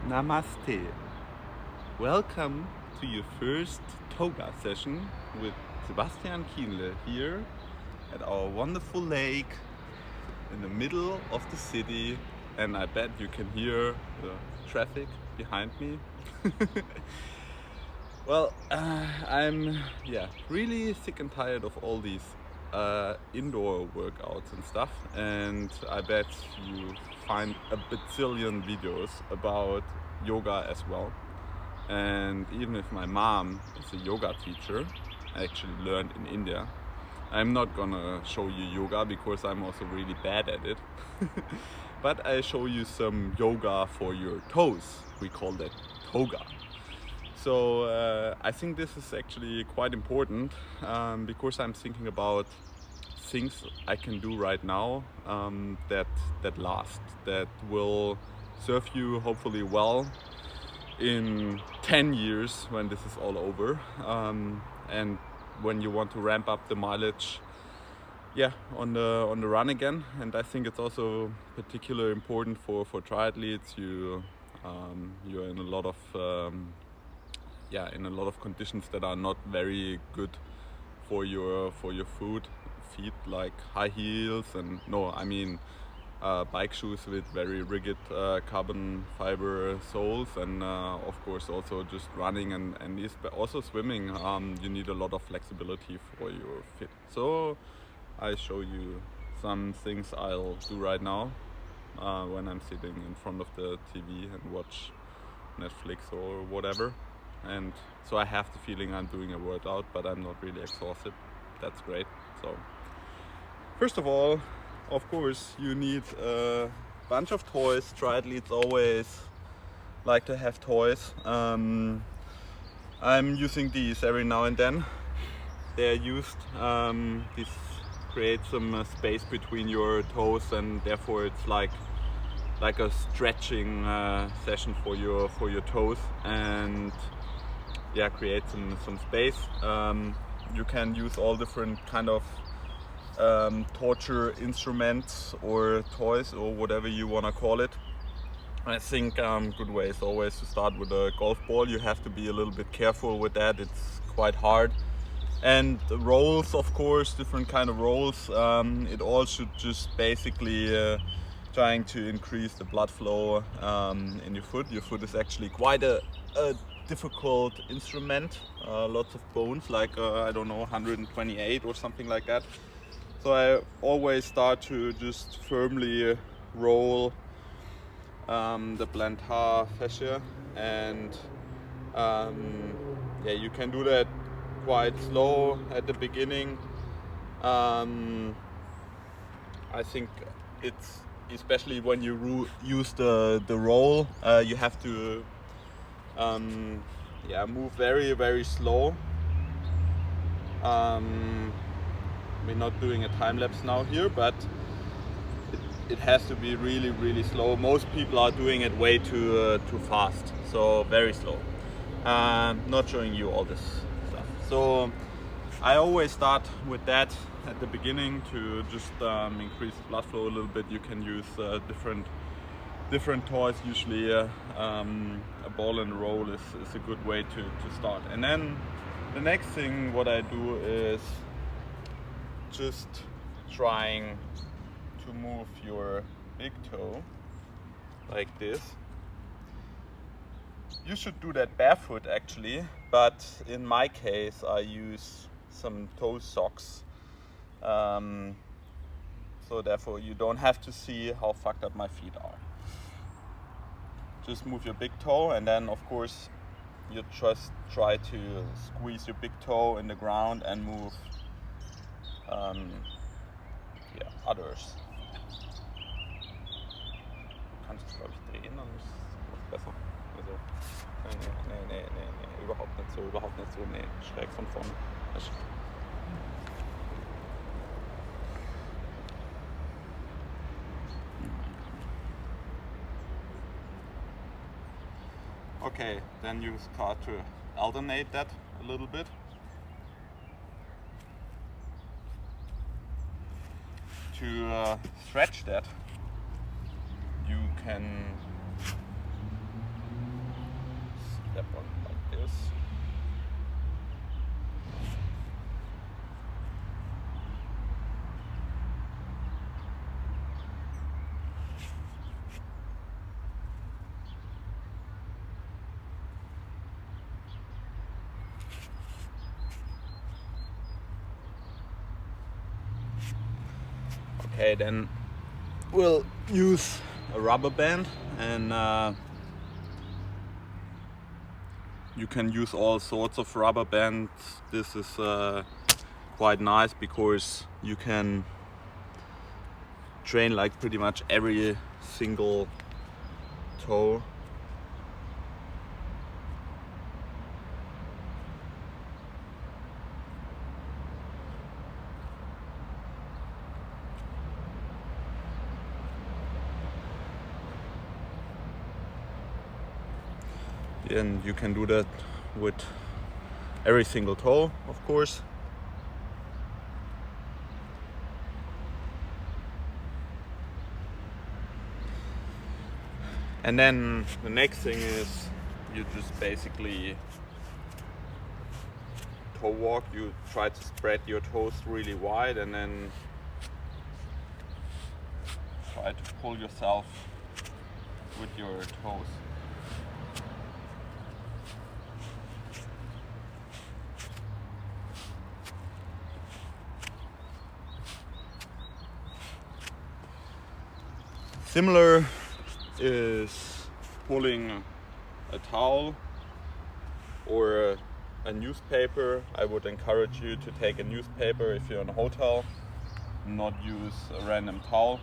Namaste. Welcome to your first Toega session with Sebastian Kienle here at our wonderful lake in the middle of the city, and I bet you can hear the traffic behind me. Well, I'm really sick and tired of all these indoor workouts and stuff, and I bet you find a bazillion videos about yoga as well. And even if my mom is a yoga teacher, I actually learned in India, I'm not gonna show you yoga because I'm also really bad at it. But I show you some yoga for your toes. We call that toga. So I think this is actually quite important because I'm thinking about things I can do right now that last, that will serve you hopefully well in 10 years when this is all over, and when you want to ramp up the mileage on the run again. And I think it's also particularly important for triathletes. You're in a lot of in a lot of conditions that are not very good for your feet, like high heels and bike shoes with very rigid carbon fiber soles, and of course also just running and also swimming. You need a lot of flexibility for your fit. So I show you some things I'll do right now when I'm sitting in front of the TV and watch Netflix or whatever. And so I have the feeling I'm doing a workout, but I'm not really exhausted. That's great. So first of all, of course, you need a bunch of toys. Triathletes always like to have toys. I'm using these every now and then. They're used. This creates some space between your toes, and therefore it's like a stretching session for your toes, and create some space. You can use all different kind of torture instruments or toys or whatever you want to call it. I think good way is always to start with a golf ball. You have to be a little bit careful with that. It's quite hard. And the rolls, of course, different kind of rolls. It all should just basically trying to increase the blood flow in your foot. Your foot is actually quite a difficult instrument. Lots of bones, like 128 or something like that. So I always start to just firmly roll the plantar fascia, and you can do that quite slow at the beginning. I think it's especially when you use the roll, you have to move very, very slow. We're not doing a time lapse now here, but it has to be really, really slow. Most people are doing it way too fast, so very slow. Not showing you all this stuff. So I always start with that at the beginning to just increase the blood flow a little bit. You can use different toys. Usually a ball and roll is a good way to start. And then the next thing what I do is just trying to move your big toe like this. You should do that barefoot actually, but in my case I use some toe socks, so therefore you don't have to see how fucked up my feet are. Just move your big toe, and then of course you just try to squeeze your big toe in the ground and move others. Du kannst es, glaube ich, drehen, dann ist es besser. Also, nee, überhaupt nicht so, nee, schräg von vorne. Okay, then you start to alternate that a little bit. To stretch that, you can step on like this. Okay, then we'll use a rubber band, and you can use all sorts of rubber bands. This is quite nice because you can train like pretty much every single toe. And you can do that with every single toe, of course. And then the next thing is you just basically toe walk. You try to spread your toes really wide and then try to pull yourself with your toes. Similar is pulling a towel or a newspaper. I would encourage you to take a newspaper if you're in a hotel, not use a random towel.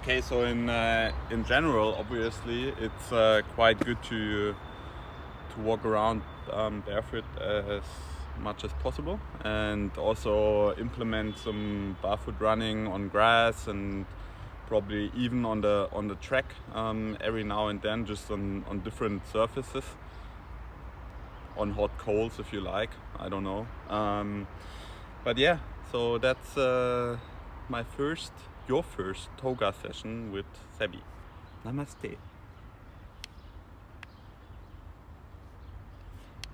Okay, so in general, obviously, it's quite good to walk around barefoot as much as possible, and also implement some barefoot running on grass and probably even on the track every now and then, just on different surfaces, on hot coals if you like, I don't know. But yeah, so that's your first Toega session with Sebi. Namaste.